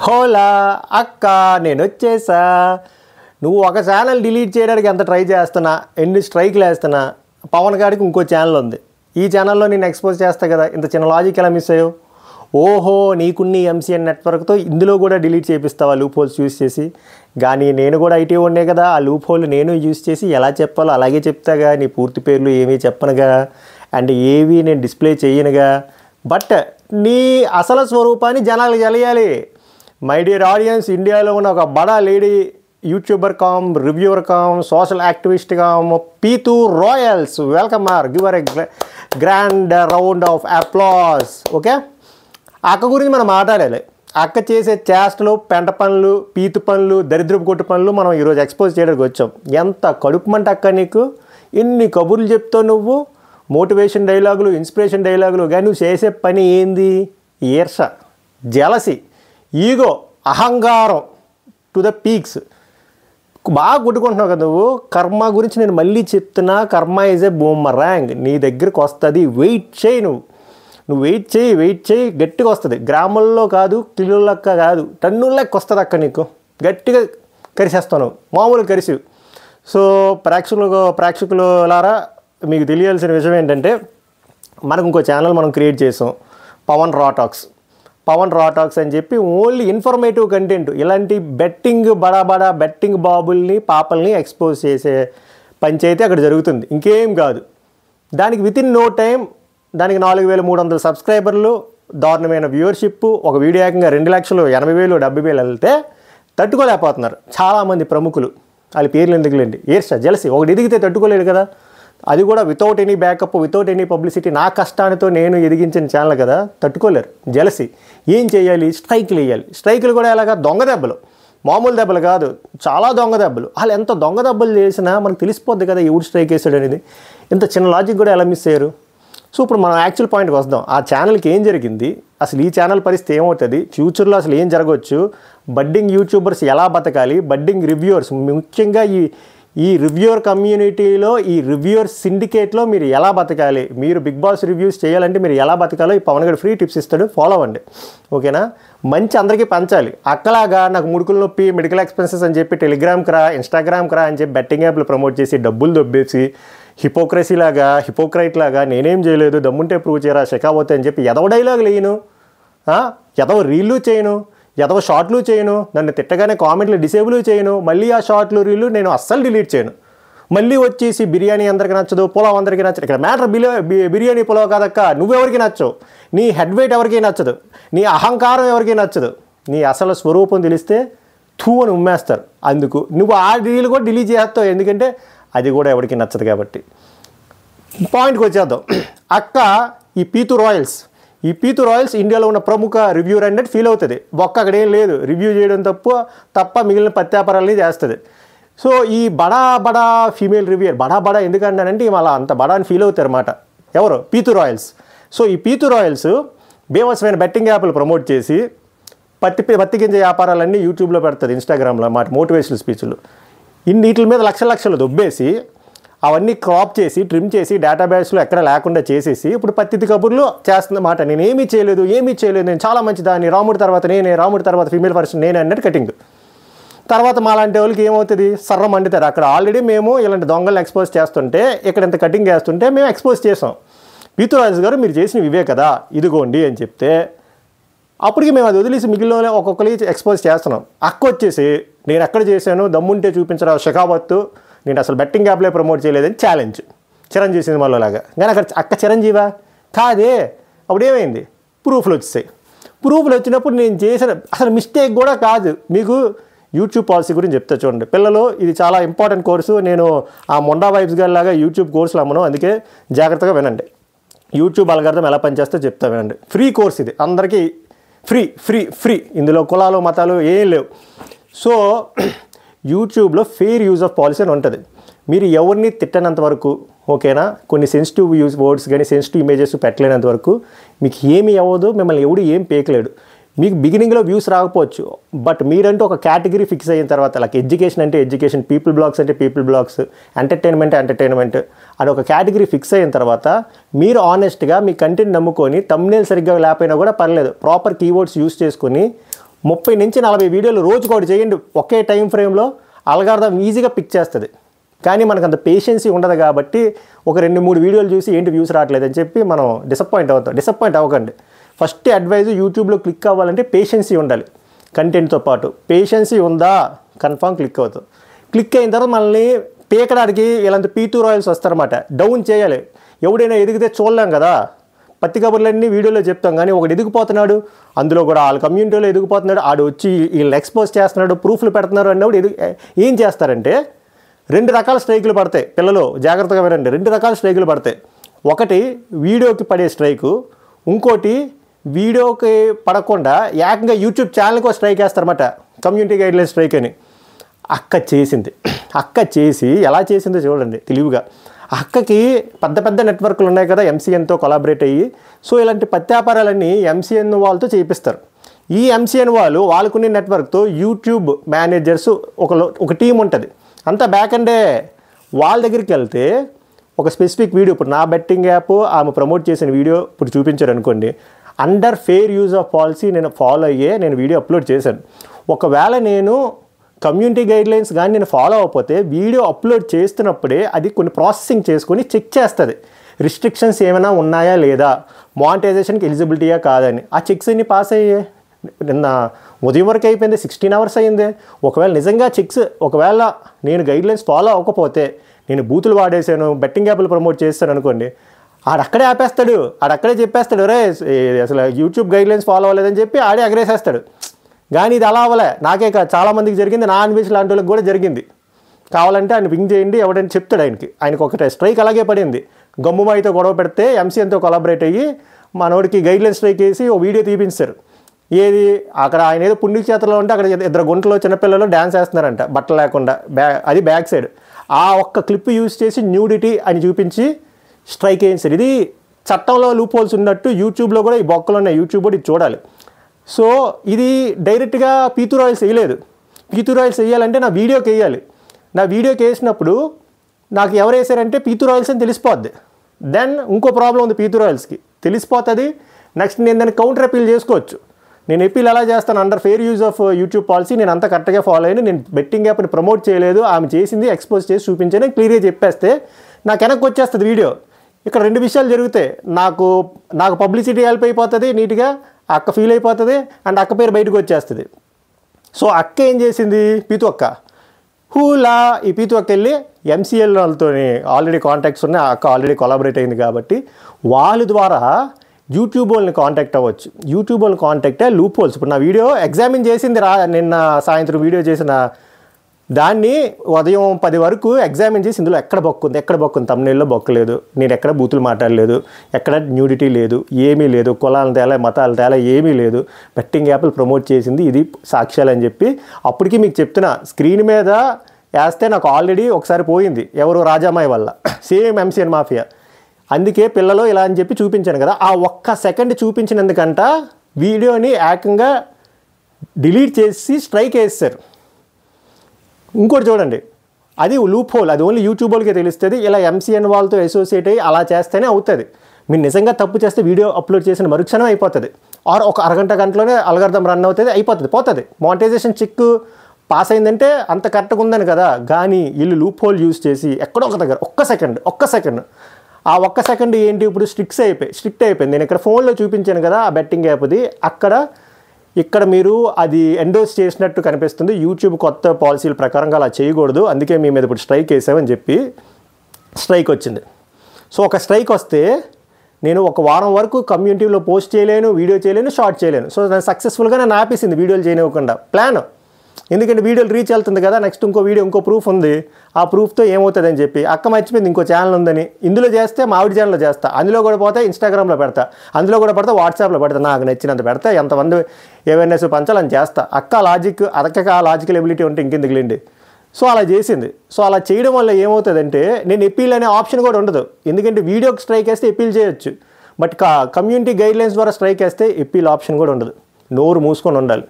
హోలా అక్క నేను వచ్చేసా. నువ్వు ఒక ఛానల్ డిలీట్ చేయడానికి ఎంత ట్రై చేస్తున్నా, ఎన్ని స్ట్రైక్లు వేస్తున్నా, పవన్ గారికి ఇంకో ఛానల్ ఉంది. ఈ ఛానల్లో నేను ఎక్స్పోజ్ చేస్తా కదా, ఇంత చిన్న లాజిక్ ఎలా మిస్ అయ్యావు? ఓహో నీకున్ని ఎంసీఎన్ నెట్వర్క్తో ఇందులో కూడా డిలీట్ చేపిస్తావా లూప్ హోల్స్ యూస్ చేసి? కానీ నేను కూడా ఐటీ ఉండే కదా, ఆ లూప్ హోల్ నేను యూస్ చేసి ఎలా చెప్పాలో అలాగే చెప్తాగా. నీ పూర్తి పేర్లు ఏమీ చెప్పనుగా, అండ్ ఏవి నేను డిస్ప్లే చేయనుగా. బట్ నీ అసలు స్వరూపాన్ని జనాలకు తెలియాలి. మై డియర్ ఆడియన్స్, ఇండియాలో ఉన్న ఒక బడా lady YouTuber cum, reviewer cum, social activist cum, Peetu Royals, welcome her, give her a grand round of applause. Okay, అక్క గురించి మనం మాట్లాడాలి. అక్క చేసే చేష్టలు, పెంట పనులు, పీతు పనులు, దరిద్రపు కొట్టు పనులు మనం ఈరోజు ఎక్స్పోజ్ చేయడానికి వచ్చాం. ఎంత కడుపుమంట అక్క నీకు, ఎన్ని కబుర్లు చెప్తావు నువ్వు, మోటివేషన్ డైలాగులు, ఇన్స్పిరేషన్ డైలాగులు. కానీ నువ్వు చేసే పని ఏంది? ఈర్ష, జెలసీ, ఈగో, అహంకారం టు ద పీక్స్. బాగా కొట్టుకుంటున్నావు కదా నువ్వు. కర్మ గురించి నేను మళ్ళీ చెప్తున్నా, కర్మ ఈజ్ ఏ బూమరాంగ్, నీ దగ్గరికి వస్తుంది. వెయిట్ చేయి, నువ్వు వెయిట్ చేయి, గట్టిగా వస్తుంది. గ్రాముల్లో కాదు, కిలోలక్క కాదు, టన్నులకి వస్తుంది అక్క. నీకు గట్టిగా కరిసేస్తాను, మామూలుగా కరిసి. సో ప్రేక్షకులారా, మీకు తెలియాల్సిన విషయం ఏంటంటే, మనకు ఇంకో ఛానల్ మనం క్రియేట్ చేసాం, పవన్ రాటాక్స్ అని చెప్పి. ఓన్లీ ఇన్ఫర్మేటివ్ కంటెంట్, ఇలాంటి బెట్టింగ్ బడా బెట్టింగ్ బాబుల్ని, పాపల్ని ఎక్స్పోజ్ చేసే పంచాయితీ అక్కడ జరుగుతుంది, ఇంకేం కాదు. దానికి వితిన్ నో టైం దానికి 4300 సబ్స్క్రైబర్లు, దారుణమైన వ్యూవర్షిప్, ఒక వీడియో ఏకంగా 2,80,000, 70,000 వెళ్తే తట్టుకోలేకపోతున్నారు చాలామంది ప్రముఖులు. వాళ్ళ పేర్లు ఎందుకులేండి, ఈర్ష, జెలసీ. ఒకటి ఎదిగితే తట్టుకోలేడు కదా, అది కూడా without any backup, without any publicity. నా కష్టానితో నేను ఎదిగించిన ఛానల్ కదా, తట్టుకోలేరు. జెలసీ. ఏం చేయాలి? స్ట్రైకులు వేయాలి. స్ట్రైకులు కూడా ఎలాగా? దొంగ దెబ్బలు, మామూలు దెబ్బలు కాదు, చాలా దొంగ దెబ్బలు. వాళ్ళు ఎంత దొంగ దెబ్బలు చేసినా మనకు తెలిసిపోద్ది కదా ఎవడు స్ట్రైక్ వేసాడు అనేది. ఇంత చిన్న లాజిక్ కూడా ఎలా మిస్ అయ్యారు? సో ఇప్పుడు మనం యాక్చువల్ పాయింట్కి వద్దాం. ఆ ఛానల్కి ఏం జరిగింది, అసలు ఈ ఛానల్ పరిస్థితి ఏమవుతుంది, ఫ్యూచర్లో అసలు ఏం జరగవచ్చు, బడ్డింగ్ యూట్యూబర్స్ ఎలా బతకాలి, బడ్డింగ్ రివ్యూవర్స్, ముఖ్యంగా ఈ రివ్యూవర్ కమ్యూనిటీలో, ఈ రివ్యూవర్ సిండికేట్లో మీరు ఎలా బతకాలి, మీరు బిగ్ బాస్ రివ్యూస్ చేయాలంటే మీరు ఎలా బతకాలో ఈ పవన్ గారు ఫ్రీ టిప్స్ ఇస్తాడు, ఫాలో అవ్వండి. ఓకేనా? మంచి అందరికీ పంచాలి. అక్కలాగా నాకు ముడుకుల నొప్పి, మెడికల్ ఎక్స్పెన్సెస్ అని చెప్పి టెలిగ్రామ్కి రా, ఇన్స్టాగ్రామ్కి రా అని చెప్పి బెట్టింగ్ యాప్లు ప్రమోట్ చేసి డబ్బులు దొబ్బేసి హిపోక్రైట్ లాగా నేనేం చేయలేదు, దమ్ముంటే ప్రూవ్ చేయరా, షెకావోతే అని చెప్పి ఎదవ డైలాగులు వేయను, ఎదవ రీళ్ళు చేయను, ఎదవ షార్ట్లు చేయను, నన్ను తిట్టగానే కామెంట్లు డిసేబుల్ చేయను, మళ్ళీ ఆ షార్ట్లు రీళ్ళు నేను అస్సలు డిలీట్ చేయను. మళ్ళీ వచ్చేసి బిర్యానీ అందరికి నచ్చదు, పులావ్ అందరికీ నచ్చదు. ఇక్కడ మ్యాటర్ బిర్యానీ పులావ్ కాదక్క, నువ్వెవరికి నచ్చవు, నీ హెడ్ వెయిట్ ఎవరికి నచ్చదు, నీ అహంకారం ఎవరికి నచ్చదు. నీ అసలు స్వరూపం తెలిస్తే థూ అని ఉమ్మేస్తారు. అందుకు నువ్వు ఆ రీల్ కూడా డిలీట్ చేస్తావు, ఎందుకంటే అది కూడా ఎవరికి నచ్చదు కాబట్టి. పాయింట్కి వచ్చేద్దాం. అక్క ఈ పీతూ రాయల్స్ ఇండియాలో ఉన్న ప్రముఖ రివ్యూర్ అనేది ఫీల్ అవుతుంది. ఒక్క అక్కడేం లేదు, రివ్యూ చేయడం తప్ప మిగిలిన ప్రత్యాపరాలని చేస్తుంది. సో ఈ బడా ఫీమేల్ రివ్యూయర్, బడా ఎందుకంటానంటే ఇవాళ అంత బడా అని ఫీల్ అవుతారు అన్నమాట. ఎవరు? పీతూ రాయల్స్. సో ఈ పీతూ రాయల్స్ బేవసమైన బెట్టింగ్ యాప్లు ప్రమోట్ చేసి పత్తి గింజ వ్యాపారాలన్నీ యూట్యూబ్లో పెడుతుంది, ఇన్స్టాగ్రామ్లో అన్నమాట, మోటివేషనల్ స్పీచ్లు. వీటి మీద లక్షలు దొబ్బేసి అవన్నీ క్రాప్ చేసి, ట్రిమ్ చేసి, డేటాబేస్లో ఎక్కడ లేకుండా చేసేసి ఇప్పుడు పత్తి కబుర్లు చేస్తుందన్నమాట. నేను ఏమీ చేయలేదు, నేను చాలా మంచిదాన్ని, రాముడి తర్వాత ఫీమేల్ పర్సన్ నేనే అన్నట్టు కటింగ్. తర్వాత మాలాంటి వాళ్ళకి ఏమవుతుంది, సర్రం అంటుతారు. అక్కడ ఆల్రెడీ మేము ఇలాంటి దొంగలను ఎక్స్పోజ్ చేస్తుంటే, ఇక్కడ ఇంత కటింగ్ చేస్తుంటే మేము ఎక్స్పోజ్ చేసాం. పీతూ రాజు గారు మీరు చేసినవి ఇవే కదా, ఇదిగోండి అని చెప్తే అప్పటికి మేము అది వదిలేసి మిగిలిన ఒక్కొక్కరికి ఎక్స్పోజ్ చేస్తున్నాం. అక్క వచ్చేసి నేను ఎక్కడ చేశాను, దమ్ముంటే చూపించరా షెకావత్తు, నేను అసలు బెట్టింగ్ యాప్లే ప్రమోట్ చేయలేదని ఛాలెంజ్. చిరంజీవి సినిమాలో లాగా. కానీ అక్క చిరంజీవా కాదే. అప్పుడు ఏమైంది, ప్రూఫ్లు వచ్చాయి. ప్రూఫ్లు వచ్చినప్పుడు నేను చేసిన అసలు మిస్టేక్ కూడా కాదు. మీకు యూట్యూబ్ పాలసీ గురించి చెప్తా చూడండి పిల్లలు, ఇది చాలా ఇంపార్టెంట్ కోర్సు. నేను ఆ మొండా వైబ్స్ గారి లాగా యూట్యూబ్ కోర్సులు అమ్మను, అందుకే జాగ్రత్తగా వినండి. యూట్యూబ్ అల్గారిథం ఎలా పనిచేస్తే చెప్తా వినండి. ఫ్రీ కోర్స్ ఇది, అందరికీ ఫ్రీ. ఇందులో కులాలు మతాలు ఏం లేవు. సో యూట్యూబ్లో ఫెయిర్ యూజ్ ఆఫ్ పాలసీ అని ఉంటుంది. మీరు ఎవరిని తిట్టనంత వరకు, ఓకేనా, కొన్ని సెన్సిటివ్ వర్డ్స్ కానీ సెన్సిటివ్ ఇమేజెస్ పెట్టలేనంత వరకు మీకు ఏమి అవ్వదు, మిమ్మల్ని ఎవడు ఏం పేకలేడు. మీకు బిగినింగ్లో వ్యూస్ రాకపోవచ్చు, బట్ మీరంటూ ఒక కేటగిరీ ఫిక్స్ అయిన తర్వాత, లైక్ ఎడ్యుకేషన్ అంటే ఎడ్యుకేషన్, పీపుల్ బ్లాగ్స్ అంటే పీపుల్ బ్లాగ్స్, ఎంటర్టైన్మెంట్ అని ఒక కేటగిరీ ఫిక్స్ అయిన తర్వాత మీరు ఆనెస్ట్గా మీ కంటెంట్ నమ్ముకొని, థంబ్నెయిల్ సరిగ్గా లేకపోయినా కూడా పర్లేదు, ప్రాపర్ కీవర్డ్స్ యూస్ చేసుకొని 30 నుంచి 40 వీడియోలు రోజుకోటి చేయండి ఒకే టైం ఫ్రేమ్లో, అల్గారిథం ఈజీగా పిక్ చేస్తుంది. కానీ మనకు అంత పేషెన్సీ ఉండదు కాబట్టి ఒక 2-3 వీడియోలు చూసి ఏంటి వ్యూస్ రావట్లేదని చెప్పి మనం డిసప్పాయింట్ అవుతాం. డిసప్పాయింట్ అవ్వకండి. ఫస్ట్ అడ్వైజ్, యూట్యూబ్లో క్లిక్ అవ్వాలంటే పేషెన్సీ ఉండాలి. కంటెంట్తో పాటు పేషెన్సీ ఉందా కన్ఫామ్ క్లిక్ అవుతాం. క్లిక్ అయిన తర్వాత మనల్ని పీకడానికి ఇలాంటి పీతూ రాయల్స్ వస్తారన్నమాట. డౌన్ చేయాలి. ఎవడైనా ఎదిగితే చూడలేం కదా, పత్తి కబుర్లన్నీ వీడియోలో చెప్తాం. కానీ ఒకటి ఎదిగిపోతున్నాడు, అందులో కూడా వాళ్ళ కమ్యూనిటీలో ఎదిగిపోతున్నాడు, ఆడు వచ్చి వీళ్ళని ఎక్స్పోజ్ చేస్తున్నాడు, ప్రూఫ్లు పెడుతున్నారు అన్నప్పుడు ఏం చేస్తారంటే 2 రకాల స్ట్రైకులు పడతాయి. పిల్లలు జాగ్రత్తగా వినండి, 2 రకాల స్ట్రైకులు పడతాయి. ఒకటి వీడియోకి పడే స్ట్రైకు, ఇంకోటి వీడియోకి పడకుండా ఏకంగా యూట్యూబ్ ఛానల్కి స్ట్రైక్ వేస్తారన్నమాట, కమ్యూనిటీ గైడ్లైన్ స్ట్రైక్ అని. అక్క చేసింది. అక్క చేసి ఎలా చేసిందో చూడండి తెలివిగా. అక్కకి పెద్ద నెట్వర్క్లు ఉన్నాయి కదా, ఎంసీఎన్తో కొలాబరేట్ అయ్యి. సో ఇలాంటి పత్యాపారాలన్నీ ఎంసీఎన్ వాళ్ళతో చేపిస్తారు. ఈ ఎంసీఎన్ వాళ్ళు వాళ్ళకున్న నెట్వర్క్తో యూట్యూబ్ మేనేజర్స్ ఒక టీం ఉంటుంది, అంతా బ్యాక్ అండే. వాళ్ళ దగ్గరికి వెళ్తే ఒక స్పెసిఫిక్ వీడియో, ఇప్పుడు నా బెట్టింగ్ యాప్ ఆమె ప్రమోట్ చేసిన వీడియో ఇప్పుడు చూపించారు అనుకోండి, under fair use of policy నేను ఫాలో అయ్యే నేను వీడియో అప్లోడ్ చేశాను. ఒకవేళ నేను కమ్యూనిటీ గైడ్లైన్స్ కానీ నేను ఫాలో అవ్వకపోతే వీడియో అప్లోడ్ చేస్తున్నప్పుడే అది కొన్ని ప్రాసెసింగ్ చేసుకొని చెక్ చేస్తుంది, రిస్ట్రిక్షన్స్ ఏమైనా ఉన్నాయా లేదా, మానిటైజేషన్కి ఎలిజిబిలిటీయా కాదని. ఆ చెక్స్ అన్ని పాస్ అయ్యాయి. నిన్న ఉదయం వరకు అయిపోయింది, 16 hours అయ్యింది. ఒకవేళ నిజంగా చెక్స్, ఒకవేళ నేను గైడ్లైన్స్ ఫాలో అవ్వకపోతే, నేను బూతులు వాడేసాను, బెట్టింగ్ యాప్లు ప్రమోట్ చేస్తాను అనుకోండి, ఆడక్కడే ఆపేస్తాడు, ఆడక్కడే చెప్పేస్తాడు, రే అసలు యూట్యూబ్ గైడ్లైన్స్ ఫాలో అవ్వలేదని చెప్పి ఆడే ఎగరేసేస్తాడు. కానీ ఇది అలా అవ్వలే, నాకే కాదు చాలామందికి జరిగింది, నా అన్వేషణ లాంటి వాళ్ళకి కూడా జరిగింది. కావాలంటే ఆయన పింగ్ చేయండి, ఎవడని చెప్తాడు. ఆయనకు ఒకటే స్ట్రైక్ అలాగే పడింది. గమ్ముమాయితో గొడవ పెడితే ఎంసీఎన్తో కొలాబరేట్ అయ్యి మనోడికి గైడ్లైన్ స్ట్రైక్ వేసి ఓ వీడియో తీపించారు. ఏది అక్కడ ఆయన ఏదో పుణ్యక్షేత్రంలో ఉంటే అక్కడ 2 గుంటలో చిన్నపిల్లలు డ్యాన్స్ వేస్తున్నారంట బట్టలు లేకుండా, అది బ్యాక్ సైడ్. ఆ ఒక్క క్లిప్ యూజ్ చేసి న్యూడిటీ అని చూపించి స్ట్రైక్ వేయించారు. ఇది చట్టంలో లూప్ హోల్స్ ఉన్నట్టు యూట్యూబ్లో కూడా ఈ బొక్కలు ఉన్నాయి, యూట్యూబ్ కూడా ఇది చూడాలి. సో ఇది డైరెక్ట్గా పీతూ రాయల్స్ వేయలేదు. పీతూ రాయల్స్ వేయాలంటే నా వీడియోకి వేయాలి. నా వీడియోకి వేసినప్పుడు నాకు ఎవరు వేసారంటే పీతూ రాయల్స్ అని తెలిసిపోద్ది. దెన్ ఇంకో ప్రాబ్లం ఉంది, పీతూ రాయల్స్కి తెలిసిపోతుంది. నెక్స్ట్ నేను దాన్ని కౌంటర్ అపీల్ చేసుకోవచ్చు. నేను అపీల్ ఎలా చేస్తాను, under fair use of YouTube policy నేను అంతా కరెక్ట్గా ఫాలో అయ్యాను, నేను బెట్టింగ్ యాప్ని ప్రమోట్ చేయలేదు, ఆమె చేసింది ఎక్స్పోజ్ చేసి చూపించాను క్లియర్గా చెప్పేస్తే నాకు వెనక్కి వచ్చేస్తుంది వీడియో. ఇక్కడ 2 విషయాలు జరుగుతాయి. నాకు పబ్లిసిటీ హెల్ప్ అయిపోతుంది, నీట్గా అక్క ఫీల్ అయిపోతుంది, అండ్ అక్క పేరు బయటకు వచ్చేస్తుంది. సో అక్క ఏం చేసింది, పీతు అక్క హూలా, ఈ పీతు అక్క వెళ్ళి ఎంసీఎల్ వాళ్ళతో ఆల్రెడీ కాంటాక్ట్స్ ఉన్నాయి, అక్క ఆల్రెడీ కొలాబరేట్ అయింది కాబట్టి వాళ్ళ ద్వారా యూట్యూబ్ వాళ్ళని కాంటాక్ట్ అవ్వచ్చు. యూట్యూబ్ వాళ్ళని కాంటాక్ట్ అయ్యి లూప్ హోల్స్, ఇప్పుడు నా వీడియో ఎగ్జామిన్ చేసింది నిన్న సాయంత్రం వీడియో చేసిన దాన్ని ఉదయం 10 వరకు ఎగ్జామిన్ చేసి ఇందులో ఎక్కడ బొక్కుంది తమ్నెయిల్లో బొక్కలేదు, నేను ఎక్కడ బూతులు మాట్లాడలేదు, ఎక్కడ న్యూడిటీ లేదు, ఏమీ లేదు, కులాల తేలా మతాల తేలా ఏమీ లేదు, బెట్టింగ్ యాప్లు ప్రమోట్ చేసింది ఇది సాక్ష్యాలు అని చెప్పి అప్పటికి మీకు చెప్తున్నా. స్క్రీన్ మీద వేస్తే నాకు ఆల్రెడీ ఒకసారి పోయింది, ఎవరు రాజామాయి వల్ల, సేమ్ ఎంసీఎన్ మాఫియా. అందుకే పిల్లలు ఇలా అని చెప్పి చూపించాను కదా, ఆ ఒక్క సెకండ్ చూపించినందుకంట వీడియోని ఏకంగా డిలీట్ చేసి స్ట్రైక్ వేస్తారు. ఇంకోటి చూడండి, అది లూప్ హోల్, అది ఓన్లీ యూట్యూబ్ వాళ్ళకే తెలుస్తుంది. ఇలా ఎంసీఎన్ వాళ్ళతో అసోసియేట్ అయ్యి అలా చేస్తేనే అవుతుంది. మీరు నిజంగా తప్పు చేస్తే వీడియో అప్లోడ్ చేసిన మరుక్షణం అయిపోతుంది, ఆర్ ఒక గంటలోనే అల్గారిథం రన్ అవుతుంది, పోతుంది. మానిటైజేషన్ చెక్ పాస్ అయిందంటే అంత కరెక్ట్గా ఉందని కదా. కానీ వీళ్ళు లూప్ హోల్ యూజ్ చేసి ఎక్కడో ఒక దగ్గర ఒక్క సెకండ్ ఆ ఒక్క సెకండ్ ఏంటి, ఇప్పుడు స్ట్రిక్ట్ అయిపోయింది. నేను ఇక్కడ ఫోన్లో చూపించాను కదా ఆ బెట్టింగ్ యాప్ది, ఇక్కడ మీరు అది ఎండోర్స్ చేసినట్టు కనిపిస్తుంది. యూట్యూబ్ కొత్త పాలసీల ప్రకారంగా అలా చేయకూడదు, అందుకే మీ మీద ఇప్పుడు స్ట్రైక్ వేసామని చెప్పి స్ట్రైక్ వచ్చింది. సో ఒక స్ట్రైక్ వస్తే నేను ఒక వారం వరకు కమ్యూనిటీలో పోస్ట్ చేయలేను, వీడియో చేయలేను, షార్ట్ చేయలేను. సో నేను సక్సెస్ఫుల్గా నేను ఆపేసింది వీడియోలు చేయనివ్వకుండా ప్లాన్. ఎందుకంటే వీడియోలు రీచ్ వెళ్తుంది కదా, నెక్స్ట్ ఇంకో ప్రూఫ్ ఉంది, ఆ ప్రూఫ్తో ఏమవుతుందని చెప్పి అక్క మర్చిపోయింది ఇంకో ఛానల్ ఉందని. ఇందులో చేస్తే మావిడి ఛానల్లో చేస్తా, అందులో కూడా పోతే ఇన్స్టాగ్రామ్లో పెడతా, అందులో కూడా పెడతా, వాట్సాప్లో పెడతా, నాకు నచ్చినంత పెడతా, ఎంతమంది అవేర్నెస్ పంచాలని చేస్తా. అక్కకి ఆ లాజికల్ ఎబిలిటీ ఉంటే ఇంకెందుకు లేండి. సో అలా చేసింది. సో అలా చేయడం వల్ల ఏమవుతుందంటే నేను ఎపీల్ అనే ఆప్షన్ కూడా ఉండదు. ఎందుకంటే వీడియోకి స్ట్రైక్ వేస్తే ఎపీల్ చేయొచ్చు, బట్ కమ్యూనిటీ గైడ్లైన్స్ ద్వారా స్ట్రైక్ వేస్తే ఎపీల్ ఆప్షన్ కూడా ఉండదు. నోరు మూసుకొని ఉండాలి.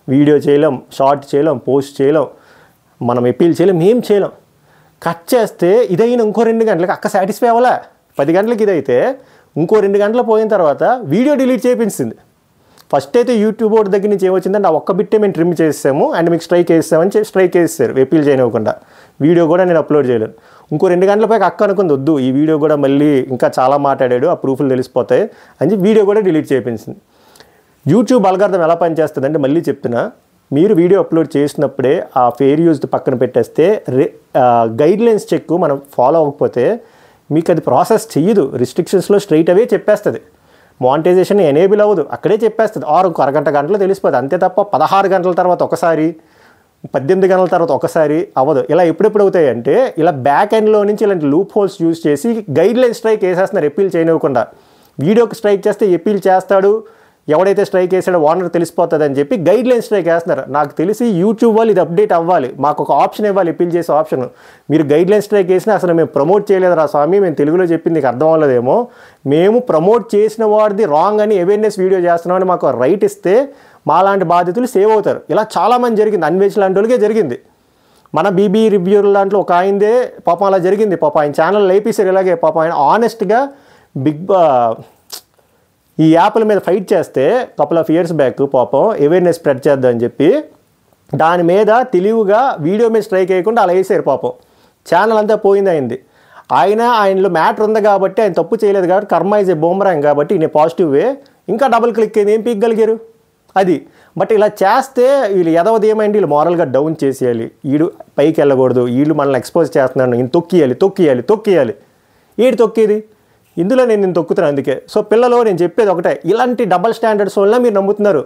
వీడియో చేయలేం, షార్ట్ చేయలేం, పోస్ట్ చేయలేం, మనం ఎపీల్ చేయలేం, ఏం చేయలేం. కట్ చేస్తే ఇదైనా ఇంకో 2 గంటలకి అక్క సాటిస్ఫై అవ్వలే. 10 గంటలకి ఇదైతే ఇంకో 2 గంటలు పోయిన తర్వాత వీడియో డిలీట్ చేయించింది. ఫస్ట్ అయితే యూట్యూబ్ బోర్డు దగ్గర నుంచి ఏమొచ్చిందంటే ఆ ఒక్క బిట్టే మేము ట్రిమ్ చేసాము అండ్ మీకు స్ట్రైక్ వేసామని స్ట్రైక్ వేస్తారు ఎప్పీల్ చేయనివ్వకుండా. వీడియో కూడా నేను అప్లోడ్ చేయలేదు. ఇంకో 2 గంటల పైకి అక్క అనుకుంది వద్దు ఈ వీడియో కూడా మళ్ళీ ఇంకా చాలా మాట్లాడాడు ఆ ప్రూఫ్లు తెలిసిపోతాయి అని చెప్పి వీడియో కూడా డిలీట్ చేయించింది. యూట్యూబ్ అల్గారిథం ఎలా పనిచేస్తుందంటే మళ్ళీ చెప్తున్నా, మీరు వీడియో అప్లోడ్ చేసినప్పుడే ఆ ఫెయిర్ యూజ్డ్ పక్కన పెట్టేస్తే గైడ్లైన్స్ చెక్ మనం ఫాలో అవ్వకపోతే మీకు అది ప్రాసెస్ చెయ్యదు. రిస్ట్రిక్షన్స్లో స్ట్రైట్ అవే చెప్పేస్తుంది. మానిటైజేషన్ ఎనేబుల్ అవ్వదు, అక్కడే చెప్పేస్తుంది. ఒక అరగంట గంటలో తెలిసిపోతుంది. అంతే తప్ప 16 గంటల తర్వాత ఒకసారి 18 గంటల తర్వాత ఒకసారి అవ్వదు. ఇలా ఎప్పుడెప్పుడు అవుతాయి అంటే ఇలా బ్యాక్ ఎండ్లో నుంచి ఇలాంటి లూప్ హోల్స్ యూజ్ చేసి గైడ్లైన్ స్ట్రైక్ వేసేస్తున్నారు ఎప్పీల్ చేయనివ్వకుండా. వీడియోకి స్ట్రైక్ చేస్తే ఎప్పీల్ చేస్తాడు, ఎవడైతే స్ట్రైక్ వేసాడో ఓనర్ తెలిసిపోతుంది అని చెప్పి గైడ్లైన్ స్ట్రైక్ వేస్తున్నారు. నాకు తెలిసి యూట్యూబ్ వాళ్ళు ఇది అప్డేట్ అవ్వాలి, మాకు ఒక ఆప్షన్ ఇవ్వాలి ఎప్పీల్ చేసే ఆప్షన్. మీరు గైడ్లైన్ స్ట్రైక్ వేసినా అసలు మేము ప్రమోట్ చేయలేదురా స్వామి, మేము తెలుగులో చెప్పింది నీకు అర్థం అవ్వలేదేమో, మేము ప్రమోట్ చేసిన వాడిది రాంగ్ అని అవేర్నెస్ వీడియో చేస్తున్నామని మాకు రైట్ ఇస్తే మాలాంటి బాధితులు సేవ్ అవుతారు. ఇలా చాలామంది జరిగింది, అన్వేష్ లాంటి వాళ్ళకే జరిగింది. మన బీబీ రివ్యూల దాంట్లో ఒక ఆయనదే పాపం అలా జరిగింది. పాపం ఆయన ఛానల్ లేపేశారు ఇలాగే. పాపం ఆయన ఆనెస్ట్గా ఈ యాప్ల మీద ఫైట్ చేస్తే కపుల్ ఆఫ్ ఇయర్స్ బ్యాక్ పాపం అవేర్నెస్ స్ప్రెడ్ చేద్దామని చెప్పి దాని మీద తెలివిగా వీడియో మీద స్ట్రైక్ వేయకుండా అలా వేసారు. పాపం ఛానల్ అంతా పోయింది అయింది. ఆయనలో మ్యాటర్ ఉంది కాబట్టి ఆయన తప్పు చేయలేదు కాబట్టి కర్మ ఇస్ ఏ బూమరాంగ్ కాబట్టి ఈయన పాజిటివ్ వే ఇంకా డబుల్ క్లిక్ అయింది, ఏం పీకగలిగారు అది. బట్ ఇలా చేస్తే వీళ్ళు ఎదవది ఏమైంది, వీళ్ళు మోరల్గా డౌన్ చేసేయాలి, వీడు పైకి వెళ్ళకూడదు, వీళ్ళు మనల్ని ఎక్స్పోజ్ చేస్తున్నాను, ఈయన తొక్కియాలి. ఏడు తొక్కేది ఇందులో నేను తొక్కుతున్నాను అందుకే. సో పిల్లలు నేను చెప్పేది ఒకటే, ఇలాంటి డబల్ స్టాండర్డ్స్ వల్ల మీరు నమ్ముతున్నారు,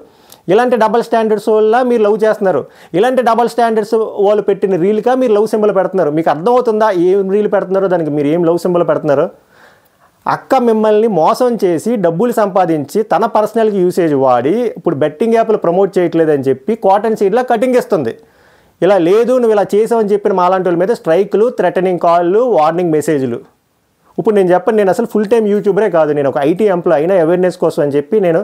ఇలాంటి డబల్ స్టాండర్డ్స్ వల్ల మీరు లవ్ చేస్తున్నారు, ఇలాంటి డబల్ స్టాండర్డ్స్ వాళ్ళు పెట్టిన రీల్గా మీరు లవ్ సింబల్ పెడుతున్నారు. మీకు అర్థమవుతుందా ఏం రీల్ పెడుతున్నారో, దానికి మీరు ఏం లవ్ సింబల్ పెడుతున్నారో? అక్క మిమ్మల్ని మోసం చేసి డబ్బులు సంపాదించి తన పర్సనల్కి యూసేజ్ వాడి ఇప్పుడు బెట్టింగ్ యాప్లు ప్రమోట్ చేయట్లేదని చెప్పి కాటన్ సీడ్లా కటింగ్ ఇస్తుంది. ఇలా లేదు నువ్వు ఇలా చేసావని చెప్పిన మాలాంటి వాళ్ళ మీద స్ట్రైక్లు, థ్రెటనింగ్ కాళ్ళు, వార్నింగ్ మెసేజ్లు. ఇప్పుడు నేను చెప్పను, నేను అసలు ఫుల్ టైం యూట్యూబరే కాదు, నేను ఒక ఐటీ ఎంప్లాయ్ అయినా అవేర్నెస్ కోసం అని చెప్పి నేను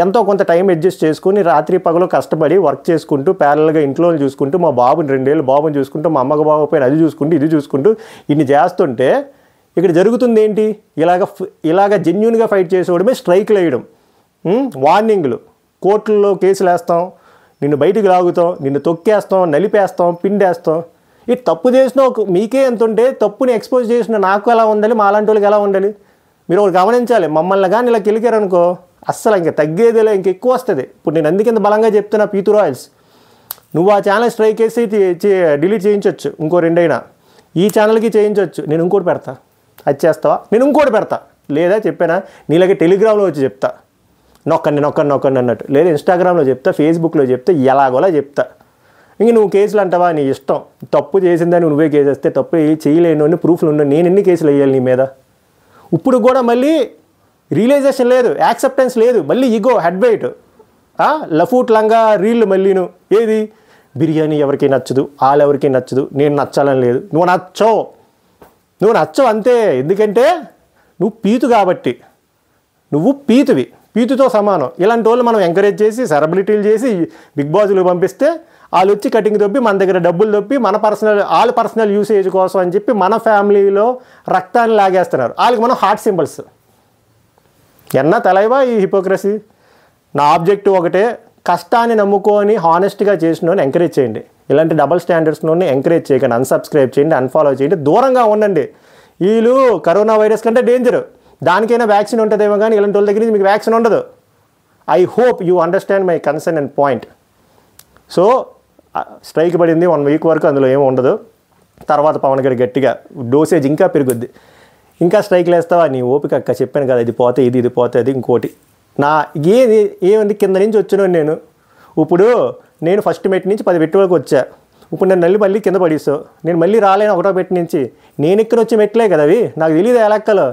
ఎంతో కొంత టైం అడ్జస్ట్ చేసుకుని రాత్రి పగలు కష్టపడి వర్క్ చేసుకుంటూ ప్యారల్గా ఇంట్లో చూసుకుంటూ మా బాబుని 2 ఏళ్ళు బాబుని చూసుకుంటూ మా అమ్మకు బాబుపోయిన అది చూసుకుంటూ ఇది చూసుకుంటూ ఇన్ని చేస్తుంటే ఇక్కడ జరుగుతుంది ఏంటి? ఇలాగ జెన్యూన్గా ఫైట్ చేసేవాడమే స్ట్రైక్లు వేయడం, వార్నింగ్లు, కోర్టుల్లో కేసులు వేస్తాం, నిన్ను బయటికి లాగుతాం, నిన్ను తొక్కేస్తాం, నలిపేస్తాం, పిండేస్తాం. ఈ తప్పు చేసిన మీకే ఎంత ఉంటే తప్పుని ఎక్స్పోజ్ చేసిన నాకు ఎలా ఉండాలి, మా అలాంటి వాళ్ళకి ఎలా ఉండాలి? మీరు ఒకటి గమనించాలి, మమ్మల్ని కానీ ఇలా కెలికారనుకో అస్సలు ఇంకా తగ్గేదిలే, ఇంక ఎక్కువ వస్తుంది. ఇప్పుడు నేను అందుకింత బలంగా చెప్తున్నా, పీతు రాయల్స్ నువ్వు ఆ ఛానల్ స్ట్రైక్ వేసి డిలీట్ చేయించవచ్చు, ఇంకో 2 అయినా ఈ ఛానల్కి చేయించవచ్చు, నేను ఇంకోటి పెడతా, అది చేస్తావా, నేను ఇంకోటి పెడతా, లేదా చెప్పానా నీలాగే టెలిగ్రామ్లో వచ్చి చెప్తా, నొక్కండి అన్నట్టు, లేదా ఇన్స్టాగ్రామ్లో చెప్తా, ఫేస్బుక్లో చెప్తా, ఎలాగోలా చెప్తా. ఇంక నువ్వు కేసులు అంటావా, నీ ఇష్టం. తప్పు చేసిందని నువ్వే కేసు వేస్తే తప్పు చేయలేను అని ప్రూఫ్లు ఉన్నాయి, నేను ఎన్ని కేసులు వేయాలి నీ మీద? ఇప్పుడు కూడా మళ్ళీ రియలైజేషన్ లేదు, యాక్సెప్టెన్స్ లేదు, మళ్ళీ ఇగో హెడ్ వెయిట్, లఫూట్ లంగా రీళ్ళు మళ్ళీను. ఏది బిర్యానీ ఎవరికి నచ్చదు, వాళ్ళెవరికి నచ్చదు, నేను నచ్చాలని లేదు, నువ్వు నచ్చవు అంతే. ఎందుకంటే నువ్వు పీతు కాబట్టి, నువ్వు పీతుతో సమానం. ఇలాంటి వాళ్ళు మనం ఎంకరేజ్ చేసి సెలబ్రిటీలు చేసి బిగ్ బాస్లు పంపిస్తే వాళ్ళు వచ్చి కటింగ్ దొబ్బి మన దగ్గర డబ్బులు దొబ్బి వాళ్ళ పర్సనల్ యూసేజ్ కోసం అని చెప్పి మన ఫ్యామిలీలో రక్తాన్ని లాగేస్తున్నారు. వాళ్ళకి మనం హార్ట్ సింబల్స్. ఎన్నా తెలవా ఈ హిపోక్రసీ? నా ఆబ్జెక్టివ్ ఒకటే, కష్టాన్ని నమ్ముకొని హానెస్ట్గా చేసిన ఎంకరేజ్ చేయండి. ఇలాంటి డబల్ స్టాండర్డ్స్ని ఎంకరేజ్ చేయకండి, అన్సబ్స్క్రైబ్ చేయండి, అన్ఫాలో చేయండి, దూరంగా ఉండండి. వీళ్ళు కరోనా వైరస్ కంటే డేంజర్, దానికైనా వ్యాక్సిన్ ఉంటుందేమో కానీ ఇలాంటి వాళ్ళ దగ్గర నుంచి మీకు వ్యాక్సిన్ ఉండదు. I hope you understand my concern and point. So strike పడింది 1 వీక్ వరకు, అందులో ఏమి ఉండదు. తర్వాత పవన్ గారు గట్టిగా డోసేజ్ ఇంకా పెరుగుద్ది, ఇంకా స్ట్రైక్లు వేస్తావా, నీ ఓపిక అక్క చెప్పాను కదా, ఇది పోతే ఇది పోతే అది ఇంకోటి. ఏముంది కింద నుంచి వచ్చినాను నేను. ఇప్పుడు నేను ఫస్ట్ మెట్ నుంచి 10 మెట్టు వరకు వచ్చా. ఇప్పుడు నేను మళ్ళీ కింద పడిస్తావు, నేను మళ్ళీ రాలేను 1వ మెట్టు నుంచి. నేను ఇక్కడ వచ్చే మెట్లే కదా అవి, నాకు తెలియదు ఆ లెక్కలు.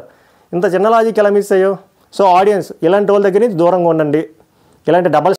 ఇంత చిన్న లాజిక్ ఎలా మిస్ అయ్యో? సో ఆడియన్స్ ఇలాంటి వాళ్ళ దగ్గర నుంచి దూరంగా ఉండండి. ఇలాంటి డబల్